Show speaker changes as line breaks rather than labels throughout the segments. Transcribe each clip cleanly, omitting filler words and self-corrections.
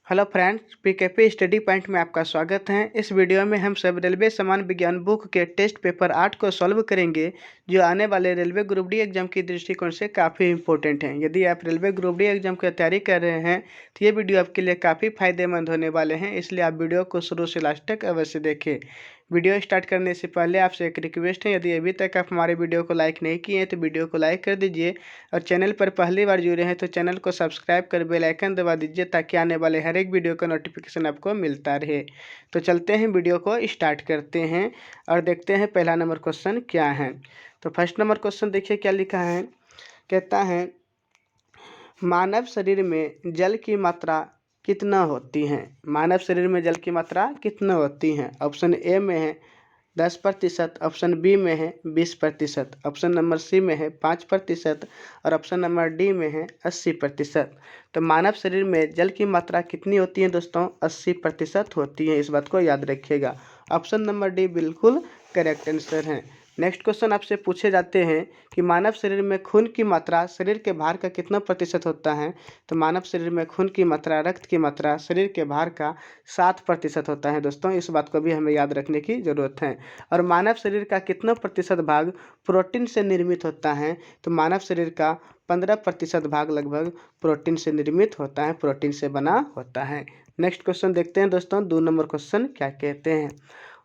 Hello friends, पीकेपी study point में आपका स्वागत है। इस वीडियो में हम सब रेलवे सामान्य विज्ञान बुक के टेस्ट पेपर 8 को सॉल्व करेंगे, जो आने वाले रेलवे ग्रुप डी एग्जाम की दृष्टिकोण से काफ़ी इंपॉर्टेंट हैं। यदि आप रेलवे ग्रुप डी एग्जाम की तैयारी कर रहे हैं तो ये वीडियो आपके लिए काफ़ी फायदेमंद होने वाले हैं, इसलिए आप वीडियो को शुरू से लास्ट तक अवश्य देखें। वीडियो स्टार्ट करने से पहले आपसे एक रिक्वेस्ट है, यदि अभी तक आप हमारे वीडियो को लाइक नहीं किए हैं तो वीडियो को लाइक कर दीजिए, और चैनल पर पहली बार जुड़े हैं तो चैनल को सब्सक्राइब कर बेल आइकन दबा दीजिए, ताकि आने वाले हर एक वीडियो का नोटिफिकेशन आपको मिलता रहे। तो चलते हैं, वीडियो को स्टार्ट करते हैं और देखते हैं पहला नंबर क्वेश्चन क्या है। तो फर्स्ट नंबर क्वेश्चन देखिए क्या लिखा है। कहता है, मानव शरीर में जल की मात्रा कितना होती है। मानव शरीर में जल की मात्रा कितना होती है। ऑप्शन ए में है 10%, ऑप्शन बी में है 20%, ऑप्शन नंबर सी में है 5% और ऑप्शन नंबर डी में है 80%। तो मानव शरीर में जल की मात्रा कितनी होती है दोस्तों? 80% होती है। इस बात को याद रखिएगा। ऑप्शन नंबर डी बिल्कुल करेक्ट आंसर है। नेक्स्ट क्वेश्चन आपसे पूछे जाते हैं कि मानव शरीर में खून की मात्रा शरीर के भार का कितना प्रतिशत होता है। तो मानव शरीर में खून की मात्रा, रक्त की मात्रा शरीर के भार का 7% होता है दोस्तों। इस बात को भी हमें याद रखने की ज़रूरत है। और मानव शरीर का कितना प्रतिशत भाग प्रोटीन से निर्मित होता है। तो मानव शरीर का 15% भाग लगभग प्रोटीन से निर्मित होता है, प्रोटीन से बना होता है। नेक्स्ट क्वेश्चन देखते हैं दोस्तों, 2 नंबर क्वेश्चन क्या कहते हैं।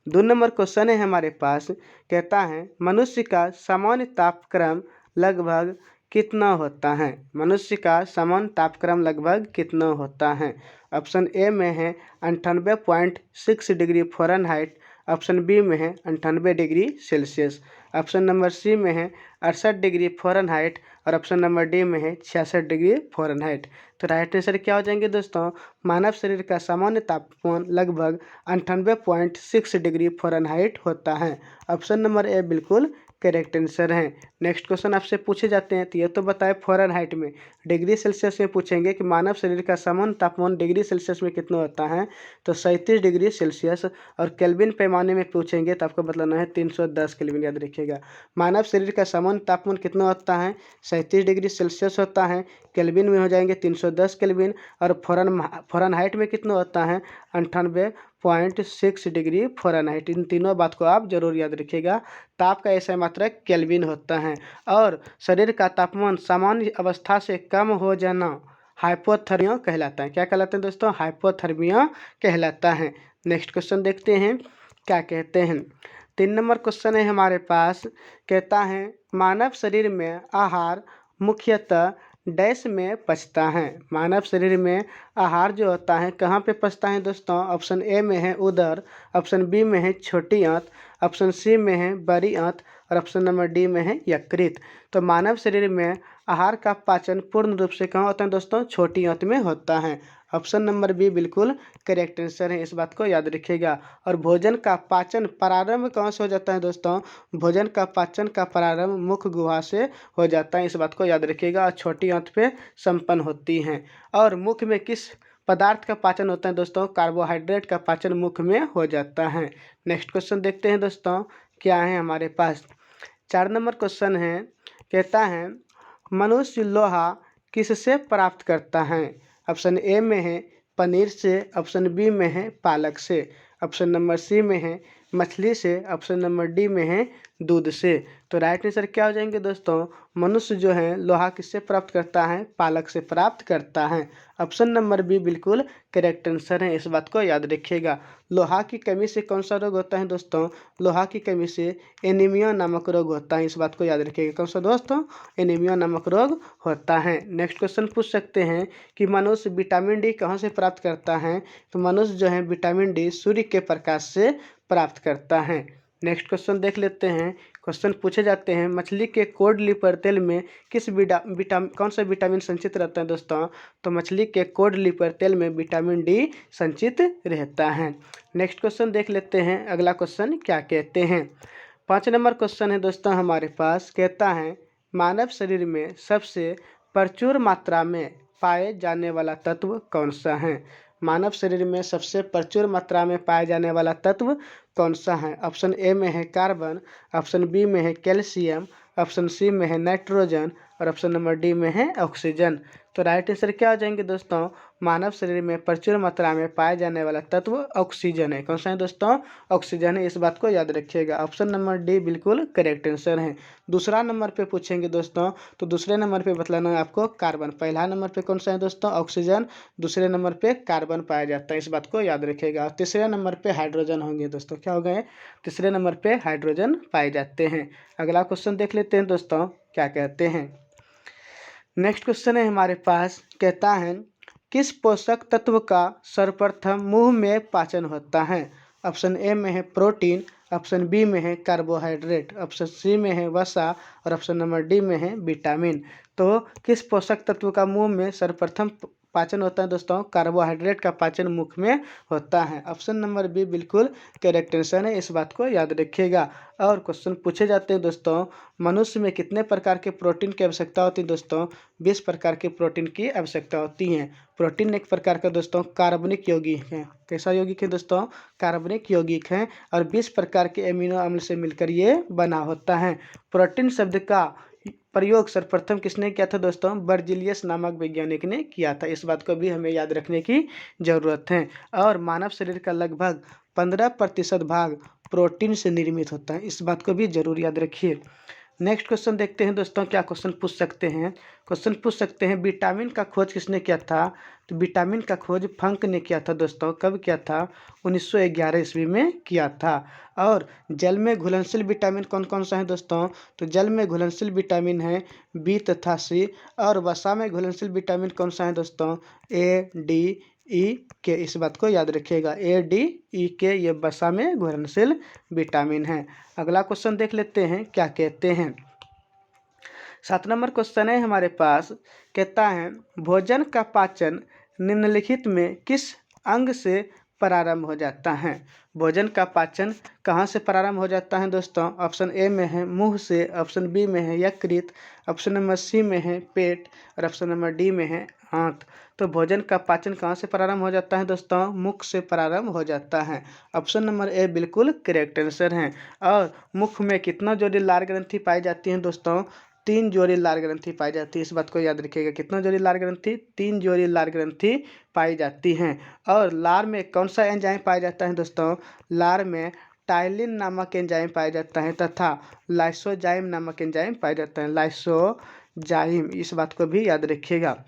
2 नंबर क्वेश्चन है हमारे पास। कहता है, मनुष्य का सामान्य तापक्रम लगभग कितना होता है। मनुष्य का सामान्य तापक्रम लगभग कितना होता है। ऑप्शन ए में है 98.6 डिग्री फ़ारेनहाइट, ऑप्शन बी में है 98 degree Celsius, option number C में है 68 डिग्री फ़ारेनहाइट और ऑप्शन नंबर डी में है 66 डिग्री फ़ारेनहाइट। तो राइट आंसर क्या हो जाएंगे दोस्तों? मानव शरीर का सामान्य तापमान लगभग 98.6 डिग्री फ़ारेनहाइट होता है। ऑप्शन नंबर ए बिल्कुल करेक्ट आंसर है। नेक्स्ट क्वेश्चन आपसे पूछे जाते हैं, तो ये तो बताए फ़ारेनहाइट में, डिग्री सेल्सियस में पूछेंगे कि मानव शरीर का सामान्य तापमान डिग्री सेल्सियस में कितना होता है। तो 37 डिग्री सेल्सियस। और केल्विन पैमाने में पूछेंगे तो आपको बताना है 310 केल्विन, याद रखिएगा। मानव शरीर का सामान्य तापमान कितना होता है? 37 डिग्री सेल्सियस होता है। केल्विन में हो जाएंगे 310 केल्विन। और फ़ारेनहाइट में कितना होता है? 98.6 डिग्री फ़ारेनहाइट। इन तीनों बात को आप जरूर याद रखिएगा। ताप का ऐसा मात्रक केल्विन होता है। और शरीर का तापमान सामान्य अवस्था से कम हो जाना हाइपोथर्मिया कहलाता है। क्या कहलाता है दोस्तों? हाइपोथर्मिया कहलाता है। नेक्स्ट क्वेश्चन देखते हैं क्या कहते हैं। 3 नंबर क्वेश्चन है हमारे पास। कहता है, मानव शरीर में आहार मुख्यतः डैश में पचता है। मानव शरीर में आहार जो होता है कहाँ पे पचता है दोस्तों? ऑप्शन ए में है उदर, ऑप्शन बी में है छोटी आंत, ऑप्शन सी में है बड़ी आंत और ऑप्शन नंबर डी में है यकृत। तो मानव शरीर में आहार का पाचन पूर्ण रूप से कहाँ होता है दोस्तों? छोटी आंत में होता है। ऑप्शन नंबर बी बिल्कुल करेक्ट आंसर है। इस बात को याद रखिएगा। और भोजन का पाचन प्रारंभ कहाँ से हो जाता है दोस्तों? भोजन का पाचन का प्रारंभ मुख गुहा से हो जाता है। इस बात को याद रखिएगा। और छोटी आंत पे संपन्न होती हैं। और मुख में किस पदार्थ का पाचन होता है दोस्तों? कार्बोहाइड्रेट का पाचन मुख में हो जाता है। नेक्स्ट क्वेश्चन देखते हैं दोस्तों क्या है हमारे पास। 4 नंबर क्वेश्चन है। कहता है, मनुष्य लोहा किससे प्राप्त करता है। ऑप्शन ए में है पनीर से, ऑप्शन बी में है पालक से, ऑप्शन नंबर सी में है मछली से, ऑप्शन नंबर डी में है दूध से। तो राइट आंसर क्या हो जाएंगे दोस्तों? मनुष्य जो है लोहा किससे प्राप्त करता है? पालक से प्राप्त करता है। ऑप्शन नंबर बी बिल्कुल करेक्ट आंसर है। इस बात को याद रखिएगा। लोहा की कमी से कौन सा रोग होता है दोस्तों? लोहा की कमी से एनीमिया नामक रोग होता है। इस बात को याद रखिएगा। कौन सा दोस्तों? एनीमिया नामक रोग होता है। नेक्स्ट क्वेश्चन पूछ सकते हैं कि मनुष्य विटामिन डी कहाँ से प्राप्त करता है। तो मनुष्य जो है विटामिन डी सूर्य के प्रकाश से प्राप्त करता है। नेक्स्ट क्वेश्चन देख लेते हैं। क्वेश्चन पूछे जाते हैं, मछली के कोड लिपर तेल में कौन सा विटामिन संचित रहता है दोस्तों? तो मछली के कोड लिपर तेल में विटामिन डी संचित रहता है। नेक्स्ट क्वेश्चन देख लेते हैं। अगला क्वेश्चन क्या कहते हैं। 5 नंबर क्वेश्चन है दोस्तों हमारे पास। कहता है, मानव शरीर में सबसे प्रचुर मात्रा में पाए जाने वाला तत्व कौन सा है। मानव शरीर में सबसे प्रचुर मात्रा में पाए जाने वाला तत्व कौन सा है। ऑप्शन ए में है कार्बन, ऑप्शन बी में है कैल्शियम, ऑप्शन सी में है नाइट्रोजन और ऑप्शन नंबर डी में है ऑक्सीजन। तो राइट आंसर क्या हो जाएंगे दोस्तों, मानव शरीर में प्रचुर मात्रा में पाए जाने वाला तत्व ऑक्सीजन है। कौन सा है दोस्तों, ऑक्सीजन है, इस बात को याद रखिएगा। ऑप्शन नंबर डी बिल्कुल करेक्ट आंसर है। दूसरा नंबर पे पूछेंगे दोस्तों, तो दूसरे नंबर पे बतलाना है आपको कार्बन। पहला नंबर पे कौन सा है दोस्तों, ऑक्सीजन, दूसरे नंबर पे कार्बन पाया जाता है, इस बात को याद रखिएगा। और तीसरे नंबर पे हाइड्रोजन होंगे दोस्तों, क्या हो गए, तीसरे नंबर पे हाइड्रोजन पाए जाते हैं। अगला क्वेश्चन देख लेते हैं दोस्तों क्या कहते हैं। नेक्स्ट क्वेश्चन है हमारे पास, कहता है किस पोषक तत्व का सर्वप्रथम मुंह में पाचन होता है। ऑप्शन ए में है प्रोटीन, ऑप्शन बी में है कार्बोहाइड्रेट, ऑप्शन सी में है वसा और ऑप्शन नंबर डी में है विटामिन। तो किस पोषक तत्व का मुंह में सर्वप्रथम पाचन होता है दोस्तों, कार्बोहाइड्रेट का पाचन मुख में होता है। ऑप्शन नंबर बी बिल्कुल करेक्ट आंसर है, इस बात को याद रखिएगा। और क्वेश्चन पूछे जाते हैं दोस्तों, मनुष्य में कितने प्रकार के प्रोटीन की आवश्यकता होती है दोस्तों, 20 प्रकार के प्रोटीन की आवश्यकता होती है। प्रोटीन एक प्रकार का दोस्तों कार्बनिक यौगिक है। कैसा यौगिक है दोस्तों, कार्बनिक यौगिक है, और 20 प्रकार के एमिनो अम्ल से मिलकर ये बना होता है। प्रोटीन शब्द का प्रयोग सर्वप्रथम किसने किया था दोस्तों, बर्जिलियस नामक वैज्ञानिक ने किया था, इस बात को भी हमें याद रखने की जरूरत है। और मानव शरीर का लगभग 15% भाग प्रोटीन से निर्मित होता है, इस बात को भी जरूर याद रखिए। नेक्स्ट क्वेश्चन देखते हैं दोस्तों, क्या क्वेश्चन पूछ सकते हैं। क्वेश्चन पूछ सकते हैं विटामिन का खोज किसने किया था। तो विटामिन का खोज फंक ने किया था दोस्तों, कब किया था, 1911 ईस्वी में किया था। और जल में घुलनशील विटामिन कौन कौन सा है दोस्तों, तो जल में घुलनशील विटामिन है बी तथा सी। और वसा में घुलनशील विटामिन कौन सा है दोस्तों, ए डी ई के, इस बात को याद रखिएगा, ए डी ई के, ये वसा में घुलनशील विटामिन है। अगला क्वेश्चन देख लेते हैं क्या कहते हैं। 7 नंबर क्वेश्चन है हमारे पास, कहता है भोजन का पाचन निम्नलिखित में किस अंग से प्रारंभ हो जाता है। भोजन का पाचन कहाँ से प्रारंभ हो जाता है दोस्तों, ऑप्शन ए में है मुंह से, ऑप्शन बी में है यकृत, ऑप्शन नंबर सी में है पेट और ऑप्शन नंबर डी में है आंत। तो भोजन का पाचन कहाँ से प्रारंभ हो जाता है दोस्तों, मुख से प्रारंभ हो जाता है। ऑप्शन नंबर ए बिल्कुल करेक्ट आंसर है। और मुख में कितना जोड़ी लार ग्रंथि पाई जाती है दोस्तों, 3 जोड़ी लार ग्रंथि पाई जाती है, इस बात को याद रखिएगा। कितना जोड़ी लार ग्रंथि, 3 जोड़ी लार ग्रंथि पाई जाती हैं। और लार में कौन सा एंजाइम पाया जाता है दोस्तों, लार में टाइलिन नामक एंजाइम पाया जाता है तथा लाइसोजाइम नामक एंजाइम पाया जाता है, लाइसोजाइम, इस बात को भी याद रखिएगा।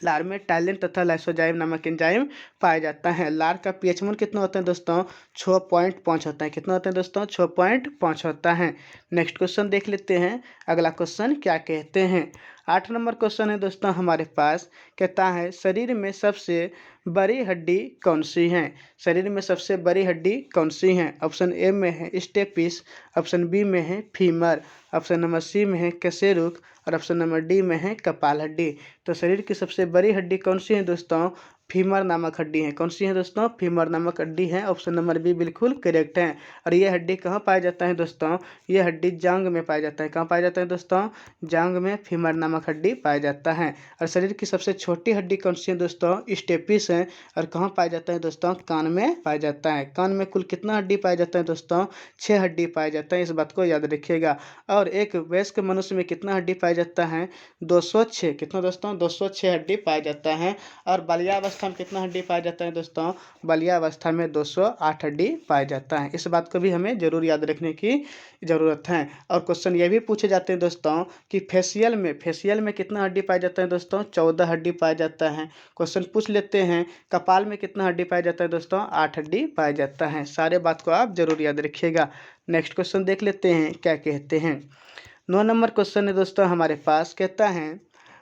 लार में टाइलिन तथा लाइसोजाइम नामक एंजाइम पाया जाता है। लार का पीएच मान कितना होता है दोस्तों, 6.5 होता है। कितना होता है दोस्तों, 6.5 होता है। नेक्स्ट क्वेश्चन देख लेते हैं, अगला क्वेश्चन क्या कहते हैं। 8 नंबर क्वेश्चन है दोस्तों हमारे पास, कहता है शरीर में सबसे बड़ी हड्डी कौन सी है। शरीर में सबसे बड़ी हड्डी कौन सी है। ऑप्शन ए में है स्टेपिस, ऑप्शन बी में है फीमर, ऑप्शन नंबर सी में है कशेरुक और ऑप्शन नंबर डी में है कपाल हड्डी। तो शरीर की सबसे बड़ी हड्डी कौन सी है दोस्तों, फीमर नामक हड्डी है। कौन सी है दोस्तों, फीमर नामक हड्डी है, ऑप्शन नंबर बी बिल्कुल करेक्ट है। और ये हड्डी कहाँ पाया जाता है दोस्तों, ये हड्डी जांग में पाया जाता है। कहाँ पाया जाता है दोस्तों, जांग में फीमर नामक हड्डी पाया जाता है। और शरीर की सबसे छोटी हड्डी कौन सी है दोस्तों, स्टेपिस है। और कहाँ पाया जाता है दोस्तों, कान में पाया जाता है। कान में कुल कितना हड्डी पाया जाता है दोस्तों, 6 हड्डी पाया जाता है, इस बात को याद रखिएगा। और एक वयस्क मनुष्य में कितना हड्डी पाया जाता है, 206, कितना दोस्तों, 206 हड्डी पाया जाता है। और बाल्यावस्था में कितना हड्डी पाया जाता है दोस्तों, बाल्यावस्था में 208 हड्डी पाया जाता है, इस बात को भी हमें जरूर याद रखने की ज़रूरत है। और क्वेश्चन ये भी पूछे जाते हैं दोस्तों कि फेशियल में कितना हड्डी पाया जाता है दोस्तों, 14 हड्डी पाया जाता है। क्वेश्चन पूछ लेते हैं कपाल में कितना हड्डी पाया जाता है दोस्तों, 8 हड्डी पाया जाता है। सारे बात को आप जरूर याद रखिएगा। नेक्स्ट क्वेश्चन देख लेते हैं क्या कहते हैं। 9 नंबर क्वेश्चन है दोस्तों हमारे पास, कहता है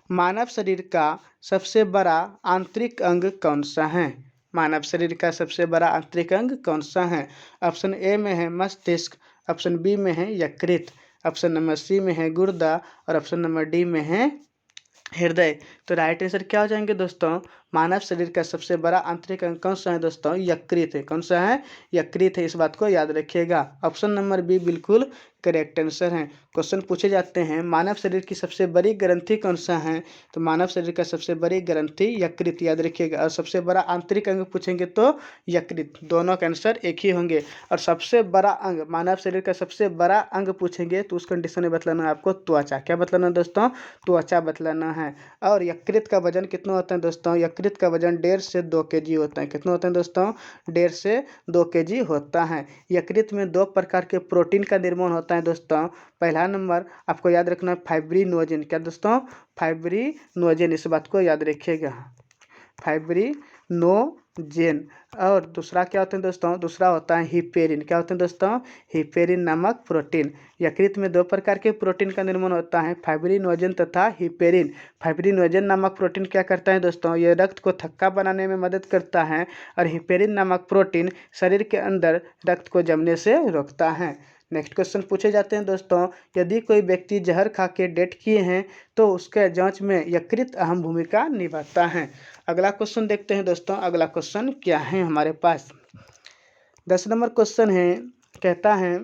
मानव शरीर का सबसे बड़ा आंतरिक अंग कौन सा है। मानव शरीर का सबसे बड़ा आंतरिक अंग कौन सा है। ऑप्शन ए में है मस्तिष्क, ऑप्शन बी में है यकृत, ऑप्शन नंबर सी में है गुर्दा और ऑप्शन नंबर डी में है हृदय। तो राइट आंसर क्या हो जाएंगे दोस्तों, मानव शरीर का सबसे बड़ा आंतरिक अंग कौन सा है दोस्तों? यकृत है। कौन सा है? यकृत है। इस बात को याद रखिएगा। ऑप्शन नंबर बी बिल्कुल करेक्ट आंसर है। क्वेश्चन पूछे जाते हैं मानव शरीर की सबसे बड़ी ग्रंथि कौन सा है? तो मानव शरीर का सबसे बड़ी ग्रंथि यकृत, याद रखिएगा। और सबसे बड़ा आंतरिक अंग पूछेंगे तो यकृत। दोनों का आंसर एक ही होंगे। और सबसे बड़ा अंग, मानव शरीर का सबसे बड़ा अंग पूछेंगे तो उस कंडीशन में बतलाना है आपको त्वचा। क्या बतलाना है दोस्तों? त्वचा बतलाना है। और यकृत का वजन कितना होता है दोस्तों? यकृत का वजन 1.5 से 2 kg होता है। कितना होता है दोस्तों? 1.5 से 2 kg होता है। यकृत में 2 प्रकार के प्रोटीन का निर्माण होता है दोस्तों। पहला नंबर आपको याद रखना है फाइब्रिनोजेन। क्या दोस्तों? फाइब्रिनोजेन। इस बात को याद रखिएगा, फाइब्रिनोजेन। और दूसरा क्या होता है दोस्तों? दूसरा होता है हिपेरिन। क्या होता है दोस्तों? हिपेरिन नामक प्रोटीन। यकृत में 2 प्रकार के प्रोटीन का निर्माण होता है, फाइब्रिनोजेन तथा हिपेरिन। फाइब्रिनोजेन नामक प्रोटीन क्या करता है दोस्तों? ये रक्त को थक्का बनाने में मदद करता है। और हिपेरिन नामक प्रोटीन शरीर के अंदर रक्त को जमने से रोकता है। नेक्स्ट क्वेश्चन पूछे जाते हैं दोस्तों, यदि कोई व्यक्ति जहर खा के डेथ किए हैं तो उसके जांच में यकृत अहम भूमिका निभाता है। अगला क्वेश्चन देखते हैं दोस्तों। अगला क्वेश्चन क्या है हमारे पास? 10 नंबर क्वेश्चन है, कहता है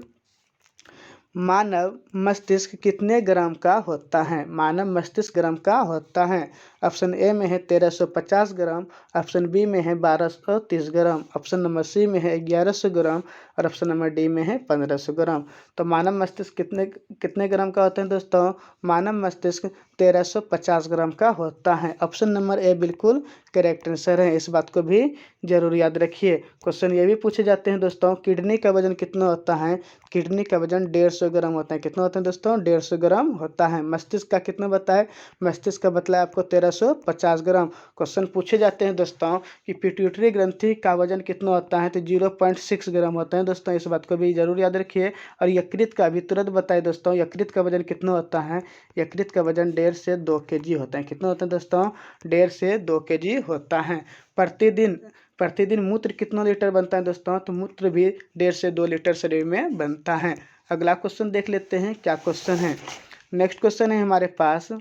मानव मस्तिष्क कितने ग्राम का होता है? मानव मस्तिष्क ग्राम का होता है। ऑप्शन ए में है 1350 ग्राम, ऑप्शन बी में है 1230 ग्राम, ऑप्शन नंबर सी में है 1100 ग्राम और ऑप्शन नंबर डी में है 1500 ग्राम। तो मानव मस्तिष्क कितने कितने ग्राम का होता है दोस्तों? मानव मस्तिष्क 1350 ग्राम का होता है। ऑप्शन नंबर ए बिल्कुल करेक्ट आंसर है। इस बात को भी जरूर याद रखिए। क्वेश्चन ये भी पूछे जाते हैं दोस्तों, किडनी का वजन कितना होता है? किडनी का वजन 150 ग्राम होता है। कितना होता है दोस्तों? 150 ग्राम होता है। मस्तिष्क का कितना बताए? मस्तिष्क का बतलाया आपको 1350 ग्राम। क्वेश्चन पूछे जाते हैं दोस्तों कि पिट्यूटरी ग्रंथि का वजन कितना होता है? तो 0.6 ग्राम होता है दोस्तों। इस बात को भी जरूर याद रखिए। और यकृत का भी तुरंत बताए दोस्तों, यकृत का वजन कितना होता है? यकृत का वजन 1.5 से 2 kg होता है। कितना होता है दोस्तों? 1.5 से 2 kg होता है। प्रतिदिन मूत्र कितना लीटर बनता है दोस्तों? तो मूत्र भी 1.5 से 2 लीटर शरीर में बनता है। अगला क्वेश्चन देख लेते हैं क्या क्वेश्चन है। नेक्स्ट क्वेश्चन है हमारे पास।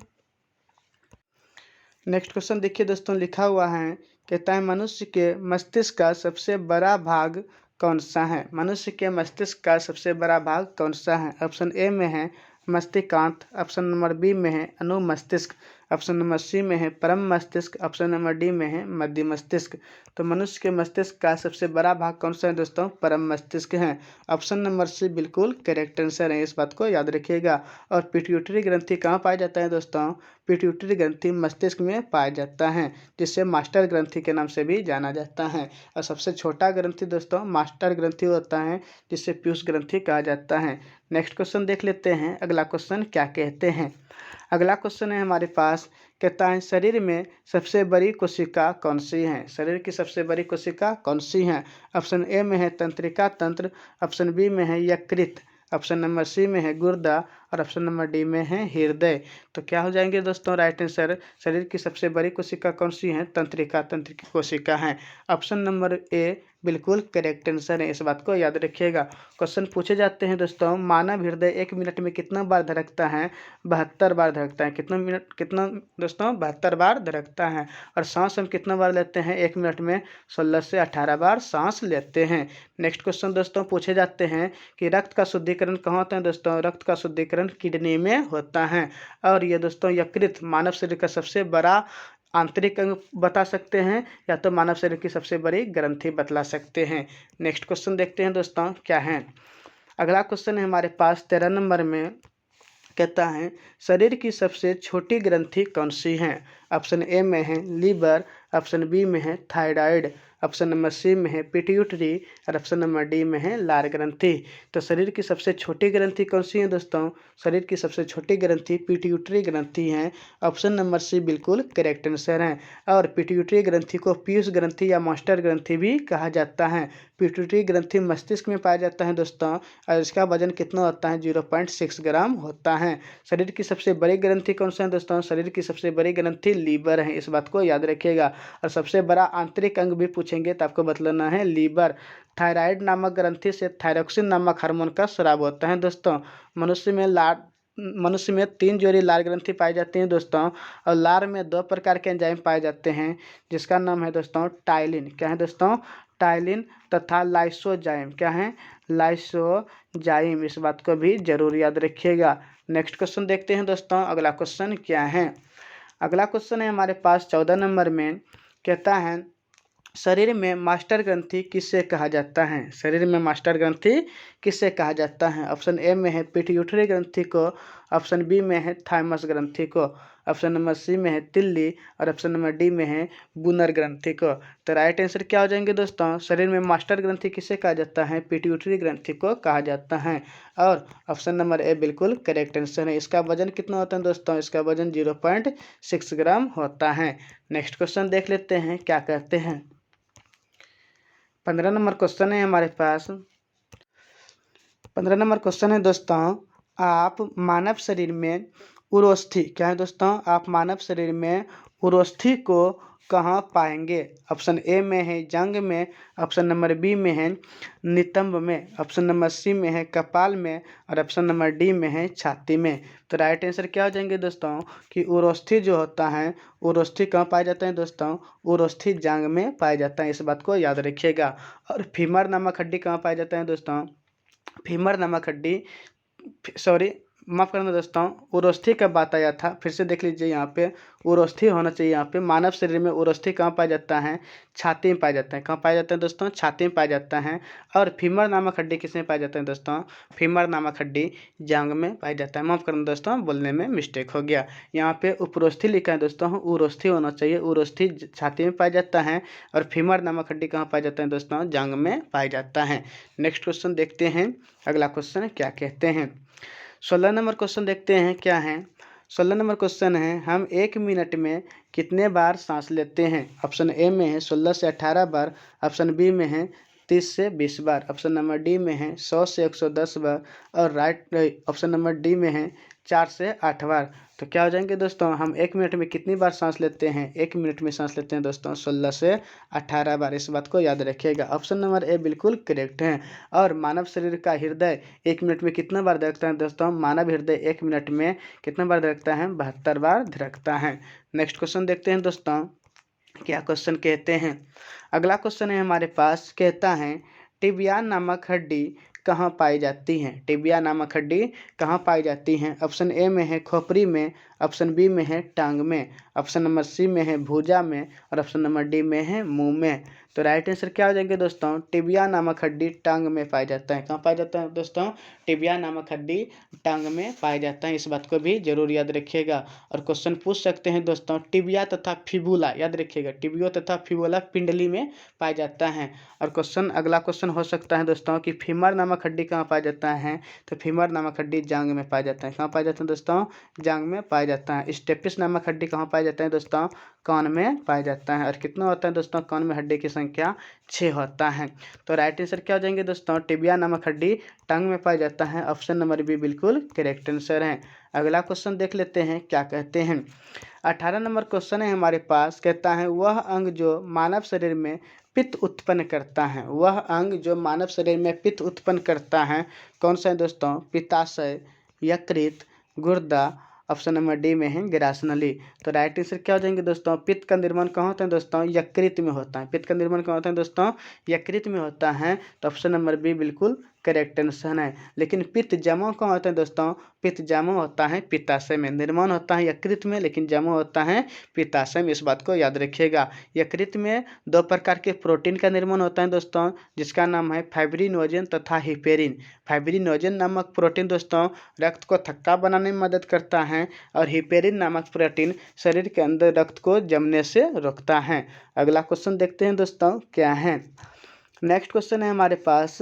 नेक्स्ट क्वेश्चन देखिए दोस्तों, लिखा हुआ है, कहता है मनुष्य के मस्तिष्क का सबसे बड़ा भाग कौन सा है? मनुष्य के मस्तिष्क का सबसे बड़ा भाग कौन सा है? ऑप्शन ए में है मस्तिष्कांत, ऑप्शन नंबर बी में है अनुमस्तिष्क, ऑप्शन नंबर सी में है परम मस्तिष्क, ऑप्शन नंबर डी में है मध्य मस्तिष्क। तो मनुष्य के मस्तिष्क का सबसे बड़ा भाग कौन सा है दोस्तों? परम मस्तिष्क है। ऑप्शन नंबर सी बिल्कुल करेक्ट आंसर है। इस बात को याद रखिएगा। और पिट्यूटरी ग्रंथि कहाँ पाया जाता है दोस्तों? पिट्यूटरी ग्रंथि मस्तिष्क में पाया जाता है, जिसे मास्टर ग्रंथि के नाम से भी जाना जाता है। और सबसे छोटा ग्रंथि दोस्तों मास्टर ग्रंथि होता है, जिसे पीयूष ग्रंथि कहा जाता है। नेक्स्ट क्वेश्चन देख लेते हैं। अगला क्वेश्चन क्या कहते हैं? अगला क्वेश्चन है हमारे पास, कहता है शरीर में सबसे बड़ी कोशिका कौन सी है? शरीर की सबसे बड़ी कोशिका कौन सी है? ऑप्शन ए में है तंत्रिका तंत्र, ऑप्शन बी में है यकृत, ऑप्शन नंबर सी में है गुर्दा और ऑप्शन नंबर डी में है हृदय। तो क्या हो जाएंगे दोस्तों राइट आंसर? शरीर की सबसे बड़ी कोशिका कौन सी है? तंत्रिका तंत्र की कोशिका है। ऑप्शन नंबर ए बिल्कुल करेक्ट आंसर है। इस बात को याद रखिएगा। क्वेश्चन पूछे जाते हैं दोस्तों, मानव हृदय 1 मिनट में कितना बार धड़कता है? 72 बार धड़कता है। कितना दोस्तों? 72 बार धड़कता है। और सांस हम कितना बार लेते हैं 1 मिनट में? 16 से 18 बार सांस लेते हैं। नेक्स्ट क्वेश्चन दोस्तों पूछे जाते हैं कि रक्त का शुद्धिकरण कहाँ होता है दोस्तों? रक्त का शुद्धिकरण किडनी में होता है। और ये दोस्तों यकृत मानव शरीर का सबसे बड़ा आंतरिक अंग बता सकते हैं, या तो मानव शरीर की सबसे बड़ी ग्रंथि बतला सकते हैं। नेक्स्ट क्वेश्चन देखते हैं दोस्तों क्या है। अगला क्वेश्चन है हमारे पास 13 नंबर में, कहता है शरीर की सबसे छोटी ग्रंथि कौन सी है? ऑप्शन ए में है लीवर, ऑप्शन बी में है थायराइड, ऑप्शन नंबर सी में है पिट्यूटरी और ऑप्शन नंबर डी में है लार ग्रंथि। तो शरीर की सबसे छोटी ग्रंथि कौन सी है दोस्तों? शरीर की सबसे छोटी ग्रंथि पिट्यूटरी ग्रंथि है। ऑप्शन नंबर सी बिल्कुल करेक्ट आंसर है। और पिट्यूटरी ग्रंथि को पीयूष ग्रंथि या मास्टर ग्रंथि भी कहा जाता है। पिट्यूटरी ग्रंथि मस्तिष्क में पाया जाता है दोस्तों, और इसका वजन कितना होता है? 0.6 ग्राम होता है। शरीर की सबसे बड़ी ग्रंथि कौन सा है दोस्तों? शरीर की सबसे बड़ी ग्रंथि लीवर है। इस बात को याद रखिएगा। और सबसे बड़ा आंतरिक अंग भी पूछेंगे तो आपको बतलाना है लीवर। थायराइड नामक ग्रंथि से थायरोक्सिन नामक हार्मोन का स्राव होता है दोस्तों। मनुष्य में लार मनुष्य में 3 जोड़ी लार ग्रंथि पाई जाती हैं दोस्तों। और लार में 2 प्रकार के एंजाइम पाए जाते हैं, जिसका नाम है दोस्तों टाइलिन। क्या है दोस्तों? टाइलिन तथा लाइसोजाइम। क्या है? लाइसोजाइम। इस बात को भी जरूर याद रखिएगा। नेक्स्ट क्वेश्चन देखते हैं दोस्तों, अगला क्वेश्चन क्या है। अगला क्वेश्चन है हमारे पास 14 नंबर में, कहता है शरीर में मास्टर ग्रंथि किससे कहा जाता है? शरीर में मास्टर ग्रंथि किससे कहा जाता है? ऑप्शन ए में है पिट्यूटरी ग्रंथि को, ऑप्शन बी में है थाइमस ग्रंथि को, ऑप्शन नंबर सी में है तिल्ली, और ऑप्शन नंबर डी में है बुनर ग्रंथि को। तो राइट आंसर क्या हो जाएंगे दोस्तों? शरीर में मास्टर ग्रंथि किसे कहा जाता है? पिट्यूटरी ग्रंथि को कहा जाता है। और ऑप्शन नंबर ए बिल्कुल करेक्ट आंसर है। इसका वजन कितना होता है दोस्तों? इसका वजन 0.6 ग्राम होता है। नेक्स्ट क्वेश्चन देख लेते हैं क्या कहते हैं। 15 नंबर क्वेश्चन है हमारे पास। 15 नंबर क्वेश्चन है दोस्तों, आप मानव शरीर में उरोस्थि, क्या है दोस्तों? आप मानव शरीर में उरोस्थि को कहाँ पाएंगे? ऑप्शन ए में है जंग में, ऑप्शन नंबर बी में है नितंब में, ऑप्शन नंबर सी में है कपाल में, और ऑप्शन नंबर डी में है छाती में। तो राइट आंसर क्या हो जाएंगे दोस्तों कि उरोस्थि जो होता है, उरोस्थि कहाँ पाया जाता है दोस्तों? उरोस्थि जांग में पाया जाता है। इस बात को याद रखिएगा। और फीमर नामक हड्डी कहाँ पाया जाता है दोस्तों? फीमर नामक हड्डी, सॉरी माफ़ करना दोस्तों, उरोस्थि का बात आया था, फिर से देख लीजिए। यहाँ पे उरोस्थि होना चाहिए। यहाँ पे मानव शरीर में उरोस्थि कहाँ पाया जाता है? छाती में पाया जाता है। कहाँ पाया जाता है दोस्तों? छाती में पाया जाता है। और फीमर नामक हड्डी किसमें पाया जाता है दोस्तों? फीमर नामक हड्डी जांग में पाया जाता है। माफ़ करना दोस्तों, बोलने में मिस्टेक हो गया। यहाँ पे उपरोस्थि लिखा है दोस्तों, उरोस्थि होना चाहिए। उरोस्थि छाती में पाया जाता है, और फीमर नामक हड्डी कहाँ पाया जाता है दोस्तों? जांग में पाया जाता है। नेक्स्ट क्वेश्चन देखते हैं, अगला क्वेश्चन क्या कहते हैं। 16 नंबर क्वेश्चन देखते हैं क्या है। 16 नंबर क्वेश्चन है, हम 1 मिनट में कितने बार सांस लेते हैं? ऑप्शन ए में है 16 से 18 बार, ऑप्शन बी में है 30 से 20 बार, ऑप्शन नंबर डी में है 100 से 110 बार, और राइट ऑप्शन नंबर डी में है 4 से 8 बार। तो क्या हो जाएंगे दोस्तों? हम 1 मिनट में कितनी बार सांस लेते हैं? 1 मिनट में सांस लेते हैं दोस्तों 16 से 18 बार। इस बात को याद रखिएगा। ऑप्शन नंबर ए बिल्कुल करेक्ट है। और मानव शरीर का हृदय 1 मिनट में कितना बार धड़कता है दोस्तों? मानव हृदय 1 मिनट में कितना बार धड़कता है? 72 बार धड़कता है। नेक्स्ट क्वेश्चन देखते हैं दोस्तों, क्या क्वेश्चन कहते हैं। अगला क्वेश्चन है हमारे पास, कहता है टिबिया नामक हड्डी कहाँ पाई जाती हैं? टिबिया नामक हड्डी कहाँ पाई जाती हैं? ऑप्शन ए में है खोपड़ी में, ऑप्शन बी में है टांग में, ऑप्शन नंबर सी में है भुजा में, और ऑप्शन नंबर डी में है मुंह में। तो राइट आंसर क्या हो जाएंगे दोस्तों? टिबिया नामक हड्डी टांग में पाया जाता है। कहाँ पाया जाता है दोस्तों? टिबिया नामक हड्डी टांग में पाया जाता है। इस बात को भी जरूर याद रखिएगा। और क्वेश्चन पूछ सकते हैं दोस्तों, टिबिया तथा फिबुला, याद रखिएगा, टिबियो तथा फिबुला पिंडली में पाया जाता है। और क्वेश्चन अगला क्वेश्चन हो सकता है दोस्तों कि फीमर नामक हड्डी कहाँ पाया जाता है? तो फीमर नामक हड्डी जांग में पाया जाता है। कहाँ पाया जाता है दोस्तों? जांग में पाया जाता है। स्टेपिस नामक हड्डी कहाँ पाया जाता है दोस्तों? कान में पाया जाता है। और कितना होता है दोस्तों? कान में हड्डी की संख्या 6 होता है। तो राइट आंसर क्या हो जाएंगे दोस्तों? टिबिया नामक हड्डी टांग में पाया जाता है। ऑप्शन नंबर बी बिल्कुल करेक्ट आंसर है। अगला क्वेश्चन देख लेते हैं क्या कहते हैं। 18 नंबर क्वेश्चन है हमारे पास, कहता है वह अंग जो मानव शरीर में पित्त उत्पन्न करता है, वह अंग जो मानव शरीर में पित्त उत्पन्न करता है कौन सा है दोस्तों? पित्ताशय, यकृत, गुर्दा, ऑप्शन नंबर डी में है ग्रासनली। तो राइट आंसर क्या हो जाएंगे दोस्तों? पित्त का निर्माण कहाँ होता है दोस्तों? यकृत में होता है। पित्त का निर्माण कहाँ होता है दोस्तों? यकृत में होता है। तो ऑप्शन नंबर बी बिल्कुल करेक्ट आंसर है। लेकिन पित्त जमा कहाँ होता है दोस्तों? पित्त जमा होता है पित्ताशय में। निर्माण होता है यकृत में, लेकिन जमा होता है पित्ताशय में। इस बात को याद रखिएगा। यकृत में 2 प्रकार के प्रोटीन का निर्माण होता है दोस्तों, जिसका नाम है फाइब्रिनोजन तथा हिपेरिन। फाइब्रिनोजन नामक प्रोटीन दोस्तों रक्त को थक्का बनाने में मदद करता है, और हिपेरिन नामक प्रोटीन शरीर के अंदर रक्त को जमने से रोकता है। अगला क्वेश्चन देखते हैं दोस्तों क्या है। नेक्स्ट क्वेश्चन है हमारे पास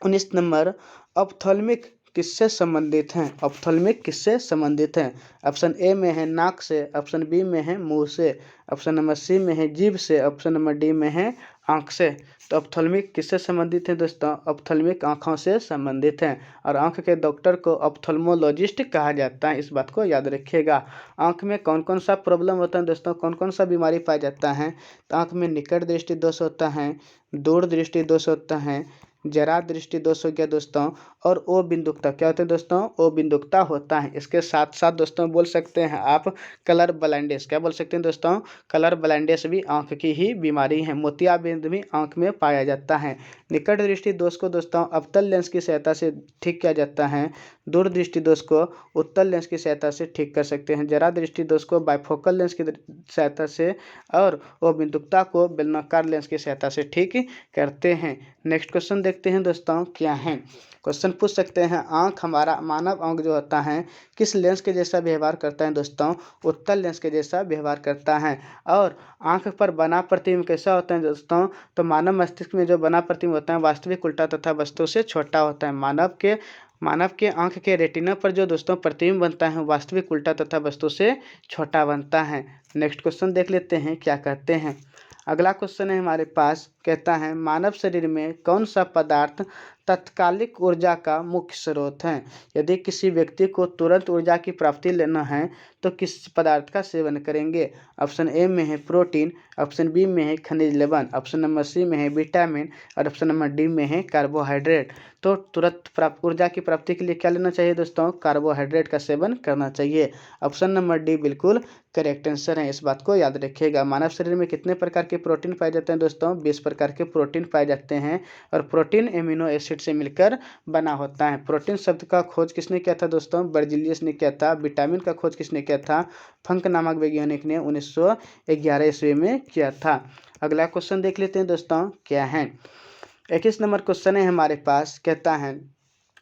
19 नंबर, ऑप्थेल्मिक किससे संबंधित हैं? ऑप्थेल्मिक किससे संबंधित हैं? ऑप्शन ए में है नाक से, ऑप्शन बी में है मुंह से, ऑप्शन नंबर सी में है जीभ से, ऑप्शन नंबर डी में है आँख से। तो ऑप्थेल्मिक किससे संबंधित है दोस्तों? ऑप्थेल्मिक आँखों से संबंधित हैं। और आँख के डॉक्टर को ऑप्थेल्मोलॉजिस्ट कहा जाता है। इस बात को याद रखिएगा। आँख में कौन कौन सा प्रॉब्लम होता है दोस्तों? कौन कौन सा बीमारी पाया जाता है? तो आँख में निकट दृष्टि दोष होता है, दूर दृष्टि दोष होता है, जरा दृष्टि दोष हो गया दोस्तों, और ओ बिंदुकता क्या होते हैं दोस्तों, ओ बिंदुकता होता है। इसके साथ साथ दोस्तों बोल सकते हैं आप कलर ब्लाइंडनेस, क्या बोल सकते हैं दोस्तों, कलर ब्लाइंडनेस भी आंख की ही बीमारी है। मोतियाबिंद भी आंख में पाया जाता है। निकट दृष्टि दोष को दोस्तों अवतल लेंस की सहायता से ठीक किया जाता है। दूर दृष्टि दोष को उत्तल लेंस की सहायता से ठीक कर सकते हैं। जरा दृष्टि दोष को बाइफोकल लेंस की सहायता से और वो बिंदुकता को बेलनाकार लेंस की सहायता से ठीक करते हैं। नेक्स्ट क्वेश्चन देखते हैं दोस्तों क्या है। क्वेश्चन पूछ सकते हैं आंख, हमारा मानव अंग जो होता है किस लेंस के जैसा व्यवहार करता है दोस्तों, उत्तल लेंस के जैसा व्यवहार करता है। और आंख पर बना प्रतिबिंब कैसा होता है दोस्तों, तो मानव मस्तिष्क में जो बना प्रतिबिंब होता है वास्तविक, उल्टा तथा वस्तु से छोटा होता है। मानव के आंख के रेटिना पर जो दोस्तों प्रतिबिंब बनता है वास्तविक, उल्टा तथा वस्तु से छोटा बनता है। नेक्स्ट क्वेश्चन देख लेते हैं क्या कहते हैं। अगला क्वेश्चन है हमारे पास, कहता है मानव शरीर में कौन सा पदार्थ तत्कालिक ऊर्जा का मुख्य स्रोत है। यदि किसी व्यक्ति को तुरंत ऊर्जा की प्राप्ति लेना है तो किस पदार्थ का सेवन करेंगे। ऑप्शन ए में है प्रोटीन, ऑप्शन बी में है खनिज लवण, ऑप्शन नंबर सी में है विटामिन और ऑप्शन नंबर डी में है कार्बोहाइड्रेट। तो तुरंत ऊर्जा की प्राप्ति के लिए क्या लेना चाहिए दोस्तों, कार्बोहाइड्रेट का सेवन करना चाहिए। ऑप्शन नंबर डी बिल्कुल करेक्ट आंसर है, इस बात को याद रखिएगा। मानव शरीर में कितने प्रकार के प्रोटीन पाए जाते हैं दोस्तों, 20 प्रकार के प्रोटीन पाए जाते हैं। और प्रोटीन एमिनो एसिड से मिलकर बना होता है। प्रोटीन शब्द का खोज किसने किया था दोस्तों, बर्जीलियस ने किया था। विटामिन का खोज किसने किया था, फंक नामक वैज्ञानिक ने 1911 ईस्वी में किया था। अगला क्वेश्चन देख लेते हैं दोस्तों क्या है। 21 नंबर क्वेश्चन है हमारे पास, कहता है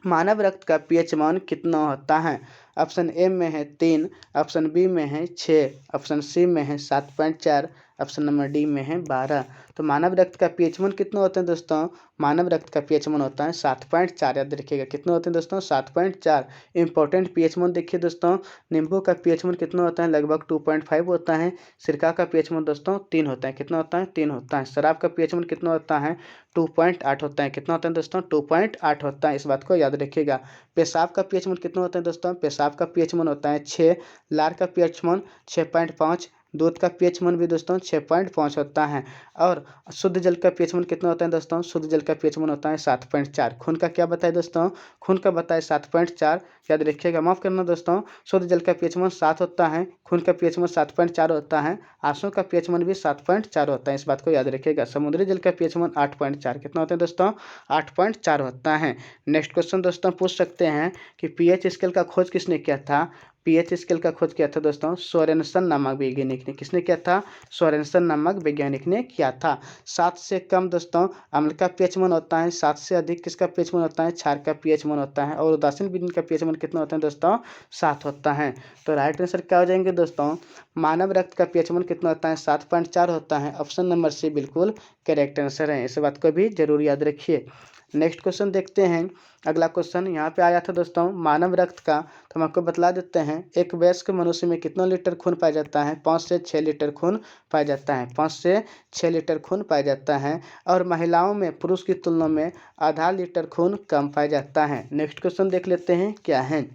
मानव रक्त का पीएच मान कितना होता है। ऑप्शन ए में है 3, ऑप्शन बी में है 6, ऑप्शन सी में है 7.4, ऑप्शन नंबर डी में है 12। तो मानव रक्त का पीएच मान कितना होता है दोस्तों, मानव रक्त का पीएच मान होता है 7.4। याद रखिएगा कितना होते हैं दोस्तों, 7.4। इंपॉर्टेंट पीएच मान देखिए दोस्तों, नींबू का पीएच मान कितना होता है, लगभग 2.5 होता है। सिरका का पीएच मान दोस्तों 3 होता है, कितना होता है, 3 होता है। शराब का पीएच मान कितना होता है, 2.8 होता है, कितना होता है दोस्तों, 2.8 होता है, इस बात को याद रखिएगा। पेशाब का पीएच मान कितना होता है दोस्तों, पेशाब का पीएच मान होता है 6। लार का पीएच मान 6.5। दूध का पीएच मान भी दोस्तों 6.5 होता है। और शुद्ध जल का पीएच मान कितना होता है दोस्तों, शुद्ध जल का पीएच मान होता है 7.4। खून का क्या बताए दोस्तों, खून का बताए 7.4, याद रखिएगा। माफ करना दोस्तों, शुद्ध जल का पीएच मान 7 होता है, खून का पीएच मान 7.4 होता है, आंसू का पीएच मान भी 7.4 होता है, इस बात को याद रखिएगा। समुद्री जल का पीएच मान 8.4, कितना होता है दोस्तों, 8.4 होता है। नेक्स्ट क्वेश्चन दोस्तों पूछ सकते हैं कि पीएच स्केल का खोज किसने किया था। पीएच स्केल का खोज किया था दोस्तों सोरेनसन नामक वैज्ञानिक ने। किसने किया था, सोरेनसन नामक वैज्ञानिक ने किया था। 7 से कम दोस्तों अम्ल का पीएच मान होता है, 7 से अधिक किसका पीएच मान होता है, क्षार का पीएच मान होता है। और उदासीन विधि का पीएच मान कितना होता है दोस्तों, 7 होता है। तो राइट आंसर क्या हो जाएंगे दोस्तों, मानव रक्त का पीएच मान कितना होता है, 7.4 होता है। ऑप्शन नंबर सी बिल्कुल करेक्ट आंसर है, इस बात को भी जरूर याद रखिए। नेक्स्ट क्वेश्चन देखते हैं। अगला क्वेश्चन यहाँ पे आया था दोस्तों मानव रक्त का, तो हम आपको बतला देते हैं। एक वयस्क मनुष्य में कितना लीटर खून पाया जाता है, 5 से 6 लीटर खून पाया जाता है, 5 से 6 लीटर खून पाया जाता है। और महिलाओं में पुरुष की तुलना में आधा लीटर खून कम पाया जाता है। नेक्स्ट क्वेश्चन देख लेते हैं क्या है।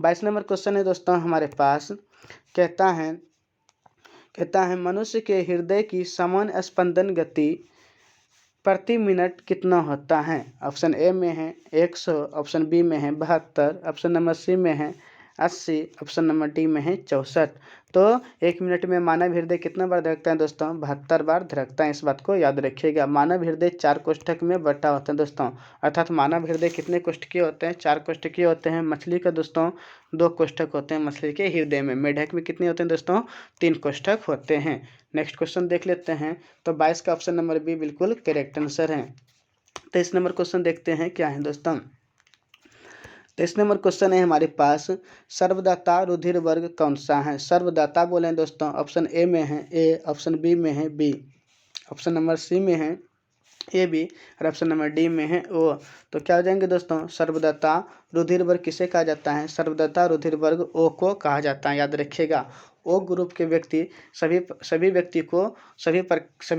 22 नंबर क्वेश्चन है दोस्तों हमारे पास, कहता है मनुष्य के हृदय की सामान्य स्पंदन गति प्रति मिनट कितना होता है। ऑप्शन ए में है 100, ऑप्शन बी में है 72, ऑप्शन नंबर सी में है 80, ऑप्शन नंबर डी में है 64। तो 1 मिनट में मानव हृदय कितना बार धड़कता है दोस्तों, 72 बार धड़कता है, इस बात को याद रखिएगा। मानव हृदय 4 कोष्ठक में बटा होता है दोस्तों, अर्थात मानव हृदय कितने कोष्ठकीय होते हैं, 4 कोष्ठकीय होते हैं। मछली का दोस्तों 2 कोष्ठक होते हैं मछली के हृदय में। मेढक में कितने होते हैं दोस्तों, 3 कोष्ठक होते हैं। नेक्स्ट क्वेश्चन देख लेते हैं। तो 22 का ऑप्शन नंबर बी बिल्कुल करेक्ट आंसर है। 23 नंबर क्वेश्चन देखते हैं क्या है दोस्तों। 23 नंबर क्वेश्चन है हमारे पास, सर्वदाता रुधिर वर्ग कौन सा है। सर्वदाता बोले दोस्तों, ऑप्शन ए में है ए, ऑप्शन बी में है बी, ऑप्शन नंबर सी में है ए बी और ऑप्शन नंबर डी में है ओ। तो क्या हो जाएंगे दोस्तों, सर्वदाता रुधिर वर्ग किसे कहा जाता है, सर्वदाता रुधिर वर्ग ओ को कहा जाता है, याद रखिएगा। ओ ग्रुप के व्यक्ति सभी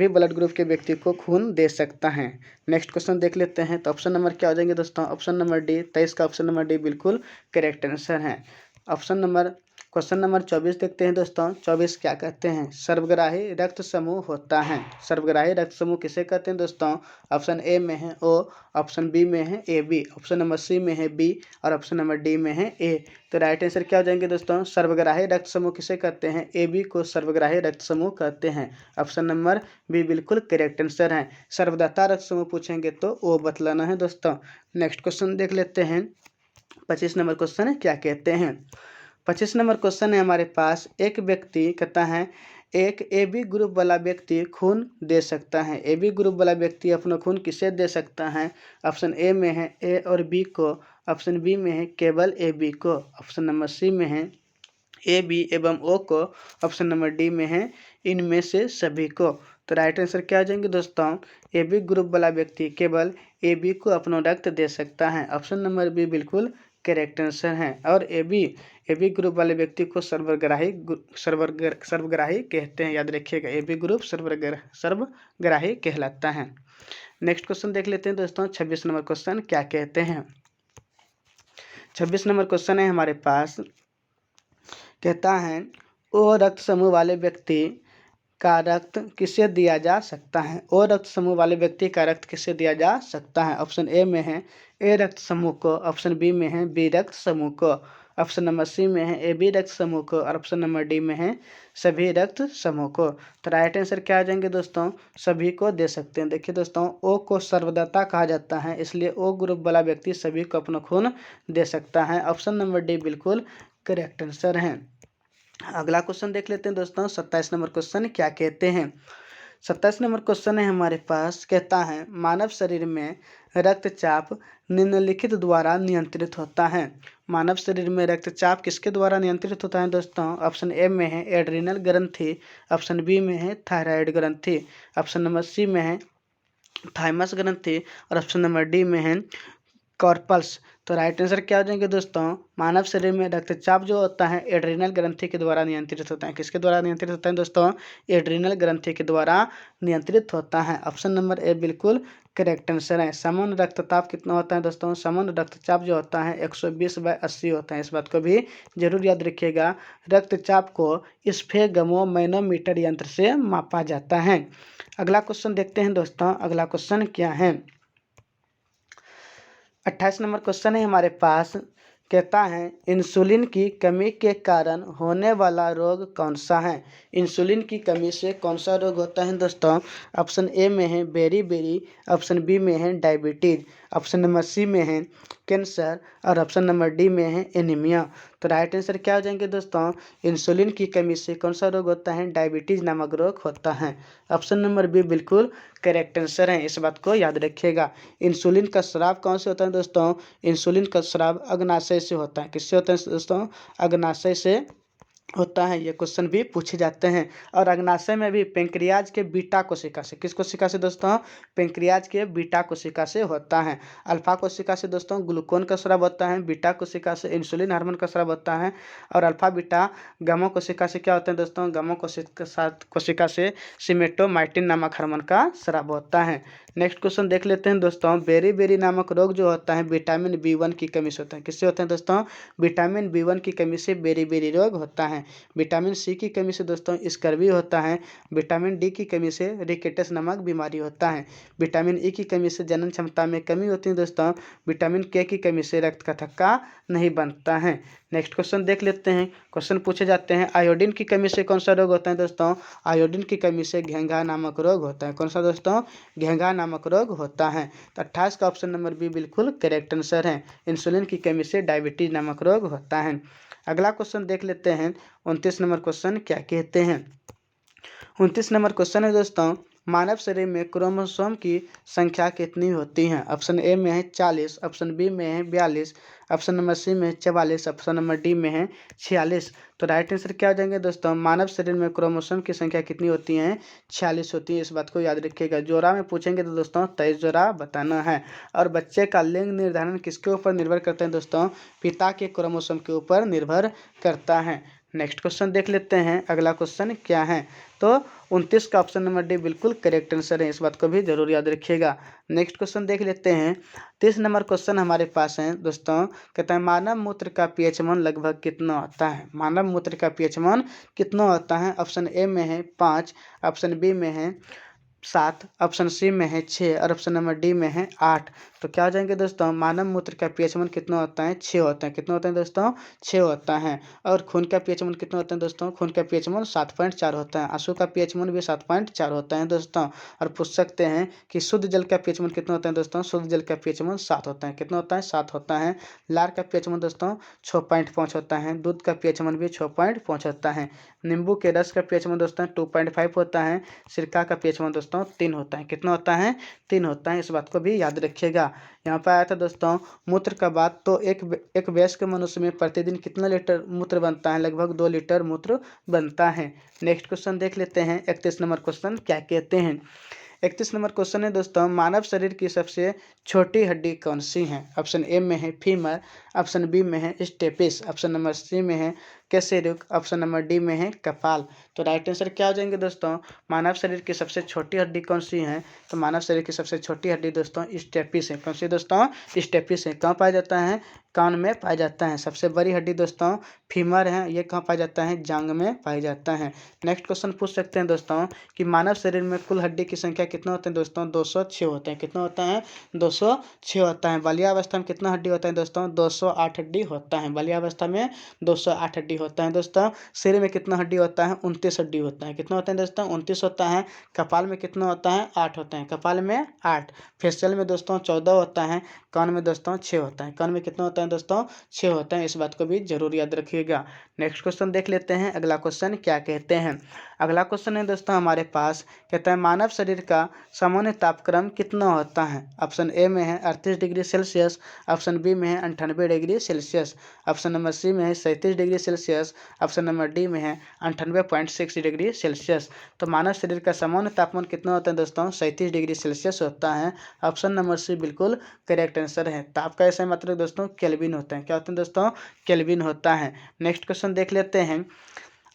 ब्लड ग्रुप के व्यक्ति को खून दे सकता है। नेक्स्ट क्वेश्चन देख लेते हैं। तो ऑप्शन नंबर क्या हो जाएंगे दोस्तों, ऑप्शन नंबर डी, 23 का ऑप्शन नंबर डी बिल्कुल करेक्ट आंसर है। ऑप्शन नंबर क्वेश्चन नंबर 24 देखते हैं दोस्तों। 24 क्या कहते हैं? सर्वग्राही रक्त समूह होता है। सर्वग्राही रक्त समूह किसे कहते हैं दोस्तों? ऑप्शन ए में है ओ, ऑप्शन बी में है A B, option number C में है बी और ऑप्शन नंबर डी में है ए। तो राइट आंसर क्या हो जाएंगे दोस्तों? सर्वग्राही रक्त समूह किसे कहते हैं? ए बी को सर्वग्राही रक्त समूह कहते हैं। ऑप्शन नंबर बी बिल्कुल करेक्ट आंसर है। सर्वदाता रक्त समूह पूछेंगे तो ओ बतलाना है दोस्तों। नेक्स्ट क्वेश्चन देख लेते हैं। 25 नंबर क्वेश्चन है, क्या कहते हैं? 25 नंबर क्वेश्चन है हमारे पास। एक व्यक्ति कहता है एक ए बी ग्रुप वाला व्यक्ति खून दे सकता है। ए बी ग्रुप वाला व्यक्ति अपना खून किसे दे सकता है? ऑप्शन ए में है ए और बी को, ऑप्शन बी में है केवल ए बी को, ऑप्शन नंबर सी में है ए बी एवं ओ को, ऑप्शन नंबर डी में है इनमें से सभी को। तो राइट आंसर क्या आ जाएंगे दोस्तों? ए बी ग्रुप वाला व्यक्ति केवल ए बी को अपना रक्त दे सकता है। ऑप्शन नंबर बी बिल्कुल करेक्ट आंसर है। और ए बी ग्रुप वाले व्यक्ति को सर्वग्राही कहते हैं, याद रखिएगा। ए बी ग्रुप सर्वग्राही कहलाता है। नेक्स्ट क्वेश्चन देख लेते हैं दोस्तों। 26 नंबर क्वेश्चन क्या कहते हैं? 26 नंबर क्वेश्चन है हमारे पास। कहता है ओ रक्त समूह वाले व्यक्ति का रक्त किसे दिया जा सकता है? ओ रक्त समूह वाले व्यक्ति का रक्त किसे दिया जा सकता है? ऑप्शन ए में है ए रक्त समूह को, ऑप्शन बी में है बी रक्त समूह को, ऑप्शन नंबर सी में है ए बी रक्त समूह को और ऑप्शन नंबर डी में है सभी रक्त समूह को। तो राइट आंसर क्या आ जाएंगे दोस्तों? सभी को दे सकते हैं। देखिए दोस्तों, ओ को सर्वदाता कहा जाता है, इसलिए ओ ग्रुप वाला व्यक्ति सभी को अपना खून दे सकता है। ऑप्शन नंबर डी बिल्कुल करेक्ट आंसर है। अगला क्वेश्चन देख लेते हैं दोस्तों। 27 नंबर क्वेश्चन क्या कहते हैं? 27 नंबर क्वेश्चन है हमारे पास। कहता है मानव शरीर में रक्तचाप निम्नलिखित द्वारा नियंत्रित होता है। मानव शरीर में रक्तचाप किसके द्वारा नियंत्रित होता है दोस्तों? ऑप्शन ए में है एड्रिनल ग्रंथि, ऑप्शन बी में है थायराइड ग्रंथि, ऑप्शन नंबर सी में है थाइमस ग्रंथि और ऑप्शन नंबर डी में है कॉर्पल्स। तो राइट आंसर क्या हो जाएंगे दोस्तों? मानव शरीर में रक्तचाप जो होता है एड्रिनल ग्रंथि के द्वारा नियंत्रित होता है। किसके द्वारा नियंत्रित होता है दोस्तों? एड्रिनल ग्रंथि के द्वारा नियंत्रित होता है। ऑप्शन नंबर ए बिल्कुल करेक्ट आंसर है। सामान्य रक्तचाप कितना होता है दोस्तों? सामान्य रक्तचाप जो होता है 120/80 होता है। इस बात को भी जरूर याद रखिएगा। रक्तचाप को स्फेगमोमैनोमीटर यंत्र से मापा जाता है। अगला क्वेश्चन देखते हैं दोस्तों। अगला क्वेश्चन क्या है? 28 नंबर क्वेश्चन है हमारे पास। कहता है इंसुलिन की कमी के कारण होने वाला रोग कौन सा है? इंसुलिन की कमी से कौन सा रोग होता है दोस्तों? ऑप्शन ए में है बेरी, ऑप्शन बी में है डायबिटीज, ऑप्शन नंबर सी में है कैंसर और ऑप्शन नंबर डी में है एनीमिया। तो राइट आंसर क्या हो जाएंगे दोस्तों? इंसुलिन की कमी से कौन सा रोग होता है? डायबिटीज नामक रोग होता है। ऑप्शन नंबर बी बिल्कुल करेक्ट आंसर है। इस बात को याद रखिएगा। इंसुलिन का स्राव कौन से होता है दोस्तों? इंसुलिन का स्राव अग्नाशय से होता है। किससे होता है दोस्तों? अग्नाशय से होता है। ये क्वेश्चन भी पूछे जाते हैं। और अग्नाशय में भी पेंक्रियाज के बीटा कोशिका से, किस कोशिका से दोस्तों? पेंक्रियाज के बीटा कोशिका से होता है। अल्फा कोशिका से दोस्तों ग्लूकोन का स्राव होता है, बीटा कोशिका से इंसुलिन हार्मोन का स्राव होता है और अल्फा बीटा गामा कोशिका से क्या होता है दोस्तों? गामा कोशिका से सिमेटोमाइटिन नामक हार्मोन का स्राव होता है। नेक्स्ट क्वेश्चन देख लेते हैं दोस्तों। बेरी नामक रोग जो होता है विटामिन B1 की कमी से होता है। किससे होता है दोस्तों? विटामिन B1 की कमी से बेरी रोग होता है। विटामिन सी की कमी से दोस्तों स्कर्वी होता है। विटामिन डी की कमी से रिकेटस नामक बीमारी होता है। विटामिन ई की कमी से जनन क्षमता में कमी होती है दोस्तों। विटामिन के की कमी से रक्त का थक्का नहीं बनता है। नेक्स्ट क्वेश्चन देख लेते हैं। क्वेश्चन पूछे जाते हैं आयोडीन की कमी से कौन सा रोग होता है दोस्तों? आयोडीन की कमी से घेंघा नामक रोग होता है। कौन सा दोस्तों? घेंघा नामक रोग होता है। तो 28 का ऑप्शन नंबर बी बिल्कुल करेक्ट आंसर है। इंसुलिन की कमी से डायबिटीज नामक रोग होता है। अगला क्वेश्चन देख लेते हैं। 29 नंबर क्वेश्चन क्या कहते हैं? 29 नंबर क्वेश्चन है दोस्तों मानव शरीर में क्रोमोसोम की संख्या कितनी होती है? ऑप्शन ए में है 40, ऑप्शन बी में है 42, ऑप्शन नंबर सी में है 44, ऑप्शन नंबर डी में है 46। तो राइट आंसर क्या हो जाएंगे दोस्तों? मानव शरीर में क्रोमोसोम की संख्या कितनी होती है? 46 होती है। इस बात को याद रखिएगा। जोड़ा में पूछेंगे तो दोस्तों 23 जोड़ा बताना है। और बच्चे का लिंग निर्धारण किसके ऊपर निर्भर करता है दोस्तों? पिता के क्रोमोसोम के ऊपर निर्भर करता है। नेक्स्ट क्वेश्चन देख लेते हैं। अगला क्वेश्चन क्या है? तो 29 का ऑप्शन नंबर डी बिल्कुल करेक्ट आंसर है, इस बात को भी जरूर याद रखिएगा। नेक्स्ट क्वेश्चन देख लेते हैं। 30 नंबर क्वेश्चन हमारे पास है दोस्तों, कहता है मानव मूत्र का पीएच मान लगभग कितना होता है। मानव मूत्र का पीएच मान कितना होता है। ऑप्शन ए में है 5, ऑप्शन बी में है 7, ऑप्शन सी में है 6 और ऑप्शन नंबर डी में है 8। तो क्या हो जाएंगे दोस्तों, मानव मूत्र का पीएच मान कितना होता है, 6 होता है। कितना होता है दोस्तों, 6 होता है। और खून का पीएच मान कितना होता है दोस्तों, खून का पीएच मान 7.4 होता है। आंसू का पीएच मान भी 7.4 होता है दोस्तों। और पूछ सकते हैं कि शुद्ध जल का पीएच मान कितना होता है दोस्तों, शुद्ध जल का पीएच मान 7 होता है। कितना होता है, 7 होता है। लार का पीएच मान दोस्तों 6.5 होता है। दूध का पीएच मान भी 6.5 होता है। नींबू के रस का पीएच मान दोस्तों 2.5 होता है। सिरका का पीएच मान दोस्तों 3 होता है। कितना होता है, 3 होता है, इस बात को भी याद रखिएगा। यहाँ पर आया था दोस्तों मूत्र का बात, तो एक वयस्क मनुष्य में प्रतिदिन कितना लीटर मूत्र बनता है, लगभग 2 लीटर मूत्र बनता है। नेक्स्ट क्वेश्चन देख लेते हैं। 31 नंबर क्वेश्चन क्या कहते हैं। 31 नंबर क्वेश्चन है दोस्तों, मानव शरीर की सबसे छोटी हड्डी कौन सी है। ऑप्शन ए में है फीमर, ऑप्शन बी में है स्टेपिस, ऑप्शन नंबर सी में है कैसेरुक, ऑप्शन नंबर डी में है कपाल। तो राइट आंसर क्या हो जाएंगे दोस्तों, मानव शरीर की सबसे छोटी हड्डी कौन सी है। तो मानव शरीर की सबसे छोटी हड्डी दोस्तों स्टेपिस है। कौन सी दोस्तों, स्टेपिस है। कहाँ पाया जाता है, कान में पाया जाता है। सबसे बड़ी हड्डी दोस्तों फीमर है, ये कहाँ पाया जाता है, जांग में पाया जाता है। नेक्स्ट क्वेश्चन पूछ सकते हैं दोस्तों कि मानव शरीर में कुल हड्डी की संख्या कितना होते हैं दोस्तों, 206 होते हैं। कितना होता है, 206 होता है। बाल्यावस्था में कितना हड्डी होता है दोस्तों, 208 हड्डी होता है। बाल्यावस्था में 208 हड्डी होता है दोस्तों। सिर में कितना हड्डी होता है, 29 हड्डी होता है। कितना होता है दोस्तों, 29 होता है। कपाल में कितना होता है, 8 होता है। कपाल में 8। फेशियल में दोस्तों 14 होता है। कान में दोस्तों 6 होता है। कान में कितना होता है दोस्तों, 6 होता है, इस बात को भी जरूर याद रखिएगा। नेक्स्ट क्वेश्चन देख लेते हैं। अगला क्वेश्चन क्या कहते हैं। अगला क्वेश्चन है दोस्तों हमारे पास, कहता है मानव शरीर का सामान्य तापक्रम कितना होता है। ऑप्शन ए में है 38 डिग्री सेल्सियस, ऑप्शन बी में है 98 degree Celsius, option number C में है 37 degree Celsius, option number D में है 98.6 डिग्री सेल्सियस। तो मानव शरीर का सामान्य तापमान कितना होता है दोस्तों, 37 डिग्री सेल्सियस होता है। ऑप्शन नंबर सी बिल्कुल करेक्ट आंसर है। ताप का ऐसा मतलब दोस्तों केल्विन होता है। क्या होता है दोस्तों, केल्विन होता है। नेक्स्ट क्वेश्चन देख लेते हैं।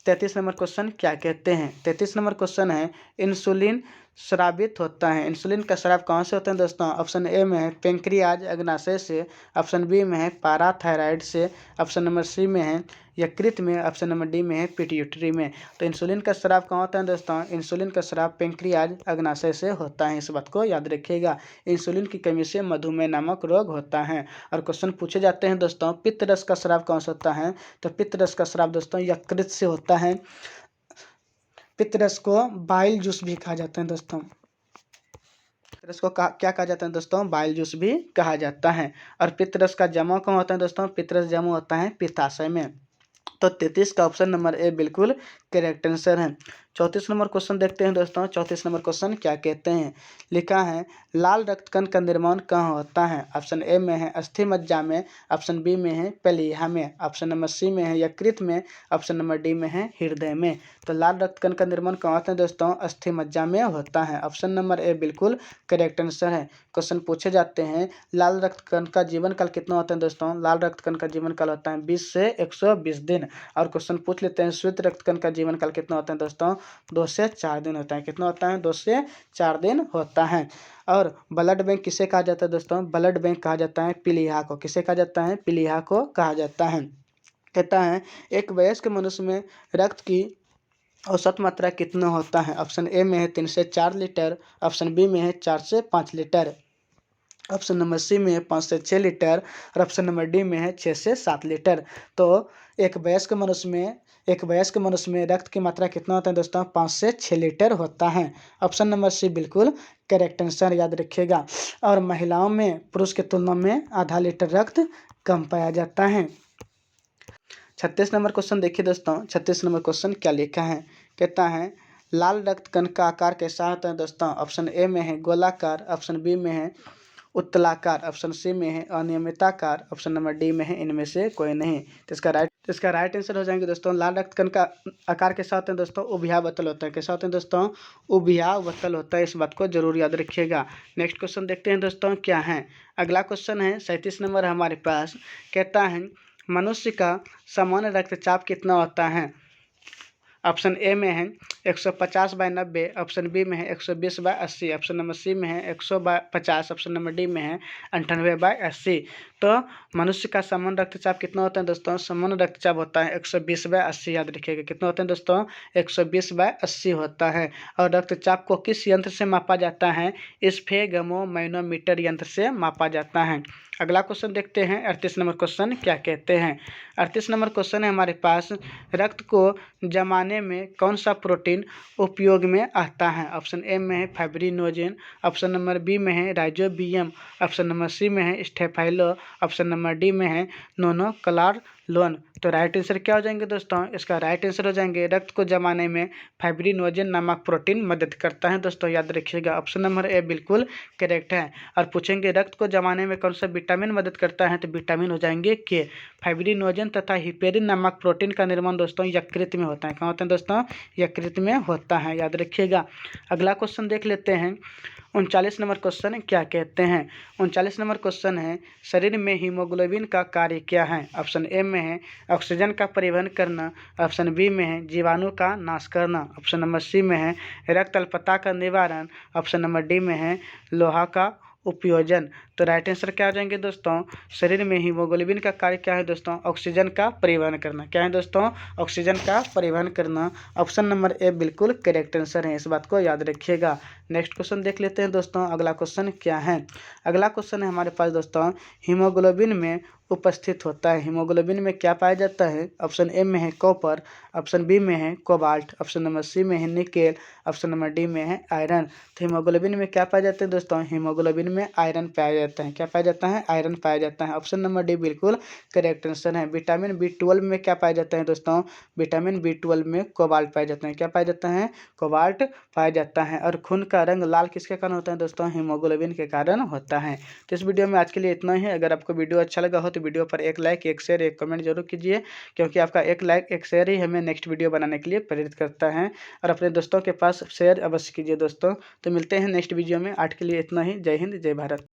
33 नंबर क्वेश्चन क्या कहते हैं। 33 नंबर क्वेश्चन है इंसुलिन स्रावित होता है। इंसुलिन का स्राव कहाँ से होता है दोस्तों, ऑप्शन ए में है पेंक्रियाज अग्नाशय से, ऑप्शन बी में है पाराथायराइड से, ऑप्शन नंबर सी में है यकृत में, ऑप्शन नंबर डी में है पिट्यूटरी में। तो इंसुलिन का स्राव कहाँ होता है दोस्तों, इंसुलिन का स्राव पेंक्रियाज अग्नाशय से होता है, इस बात को याद रखिएगा। इंसुलिन की कमी से मधुमेह नामक रोग होता है। और क्वेश्चन पूछे जाते हैं दोस्तों पित्त रस का स्राव कौन से होता है। तो पित्त रस का स्राव दोस्तों यकृत से होता है। पित्त रस को बाइल जूस भी कहा जाता है दोस्तों। पित्त रस को क्या कहा जाता है दोस्तों, बाइल जूस भी कहा जाता है। और पित्त रस का जमा कहाँ होता है दोस्तों, पित्त रस जमा होता है पित्ताशय में। तो 33 का ऑप्शन नंबर ए बिल्कुल करेक्ट आंसर है। 34 नंबर क्वेश्चन देखते हैं दोस्तों। 34 नंबर क्वेश्चन क्या कहते हैं। लिखा है लाल रक्त कण का निर्माण कहाँ होता है। ऑप्शन ए में है अस्थि मज्जा में, ऑप्शन बी में है प्लीहा में, ऑप्शन नंबर सी में है यकृत में, ऑप्शन नंबर डी में है हृदय में। तो लाल रक्त कण का निर्माण कहाँ होता है दोस्तों, अस्थि मज्जा में होता है। ऑप्शन नंबर ए बिल्कुल करेक्ट आंसर है। क्वेश्चन पूछे जाते हैं लाल रक्त कण का जीवन काल कितना होता है दोस्तों। लाल रक्त कण का जीवन काल होता है 20 से 120 दिन। और क्वेश्चन पूछ लेते हैं श्वेत रक्त कण का जीवन काल कितना होता है दोस्तों, 2 से 4 दिन होता है। कितना होता है, 2 से 4 दिन होता है। और ब्लड बैंक किसे कहा जाता है दोस्तों, ब्लड बैंक कहा जाता है प्लीहा को। किसे कहा जाता है, प्लीहा को कहा जाता है। कहता है एक वयस्क मनुष्य में रक्त की औसत मात्रा कितना होता है। ऑप्शन ए में है 3 से 4 लीटर, ऑप्शन बी में है 4 से 5 लीटर, ऑप्शन नंबर सी में है 5 से 6 लीटर और ऑप्शन नंबर डी में है 6 से 7 लीटर। तो एक वयस्क मनुष्य में रक्त की मात्रा कितना होता है दोस्तों, 5 से 6 लीटर होता है। ऑप्शन नंबर सी बिल्कुल करेक्ट आंसर, याद रखिएगा। और महिलाओं में पुरुष की तुलना में आधा लीटर रक्त कम पाया जाता है। 36 नंबर क्वेश्चन देखिए दोस्तों। 36 नंबर क्वेश्चन क्या लिखा है। कहता है लाल रक्त कण का आकार कैसा होता है दोस्तों। ऑप्शन ए में है गोलाकार, ऑप्शन बी में है उत्तलाकार, ऑप्शन सी में है अनियमिताकार, ऑप्शन नंबर डी में है इनमें से कोई नहीं। तो इसका राइट आंसर हो जाएंगे दोस्तों लाल रक्त कण का आकार कैसा होता है दोस्तों, उभयावतल होता है। कैसा होता है दोस्तों, उभयावतल होता है, इस बात को जरूर याद रखिएगा। नेक्स्ट क्वेश्चन देखते हैं दोस्तों क्या है। अगला क्वेश्चन है 37 नंबर हमारे पास। कहता है मनुष्य का सामान्य रक्तचाप कितना होता है। ऑप्शन ए में है 150/90, ऑप्शन बी में है 120/80, ऑप्शन नंबर सी में है 100/50, ऑप्शन नंबर डी में है 98/80। तो मनुष्य का सामान्य रक्तचाप कितना होता है दोस्तों? सामान्य रक्तचाप होता है 120/80। याद रखिएगा कितना होता है दोस्तों? 120/80 होता है। और रक्तचाप को किस यंत्र से मापा जाता है? स्फेगमोमैनोमीटर यंत्र से मापा जाता है। अगला क्वेश्चन देखते हैं 38 नंबर क्वेश्चन क्या कहते हैं। 38 नंबर क्वेश्चन है हमारे पास, रक्त को जमाने में कौन सा प्रोटीन उपयोग में आता है? ऑप्शन ए में है फाइब्रिनोजेन, ऑप्शन नंबर बी में है राइजोबियम, ऑप्शन नंबर सी में है स्टेफाइलो, ऑप्शन नंबर डी में है नोनोक्लारलोन। तो राइट आंसर क्या हो जाएंगे दोस्तों? इसका राइट आंसर हो जाएंगे रक्त को जमाने में फाइब्रिनोजेन नामक प्रोटीन मदद करता है। दोस्तों याद रखिएगा ऑप्शन नंबर ए बिल्कुल करेक्ट है। और पूछेंगे रक्त को जमाने में कौन सा विटामिन मदद करता है? तो विटामिन हो जाएंगे के। फाइब्रिनोजेन तथा हिपेरिन नामक प्रोटीन का निर्माण दोस्तों यकृत में होता है। कहाँ होता है दोस्तों? यकृत में होता है, याद रखिएगा। अगला क्वेश्चन देख लेते हैं 39 नंबर क्वेश्चन क्या कहते हैं। 39 नंबर क्वेश्चन है, शरीर में हीमोग्लोबिन का कार्य क्या है? ऑप्शन ए में है ऑक्सीजन का परिवहन करना, ऑप्शन बी में है जीवाणु का नाश करना, ऑप्शन नंबर सी में है रक्त अल्पता का निवारण, ऑप्शन नंबर डी में है लोहा का उपयोजन। तो राइट आंसर क्या हो जाएंगे दोस्तों? शरीर में हीमोग्लोबिन का कार्य क्या है दोस्तों? ऑक्सीजन का परिवहन करना। क्या है दोस्तों? ऑक्सीजन का परिवहन करना। ऑप्शन नंबर ए बिल्कुल करेक्ट आंसर है, इस बात को याद रखिएगा। नेक्स्ट क्वेश्चन देख लेते हैं दोस्तों, अगला क्वेश्चन क्या है। अगला क्वेश्चन है हमारे पास दोस्तों, हीमोग्लोबिन में उपस्थित होता है। हीमोग्लोबिन में क्या पाया जाता है? ऑप्शन ए में है कॉपर, ऑप्शन बी में है कोबाल्ट, ऑप्शन नंबर सी में है निकेल, ऑप्शन नंबर डी में है आयरन। तो हीमोग्लोबिन में क्या पाया जाता है दोस्तों? हीमोग्लोबिन में आयरन पाया जाता है। क्या पाया जाता है? आयरन पाया जाता है। ऑप्शन नंबर डी बिल्कुल करेक्ट आंसर है। विटामिन B12 में क्या पाया जाता है दोस्तों? विटामिन B12 में कोबाल्ट पाया जाता है। क्या पाया जाता है? कोबाल्ट पाया जाता है। और खून का रंग लाल किसके कारण होता है दोस्तों? हीमोग्लोबिन के कारण होता है। तो इस वीडियो में आज के लिए इतना ही। अगर आपको वीडियो अच्छा लगा हो तो वीडियो पर एक लाइक, एक शेयर, एक कमेंट जरूर कीजिए, क्योंकि आपका एक लाइक, एक शेयर ही हमें नेक्स्ट वीडियो बनाने के लिए प्रेरित करता है। और अपने दोस्तों के पास शेयर अवश्य कीजिए दोस्तों। तो मिलते हैं नेक्स्ट वीडियो में। आज के लिए इतना ही। जय हिंद, जय भारत।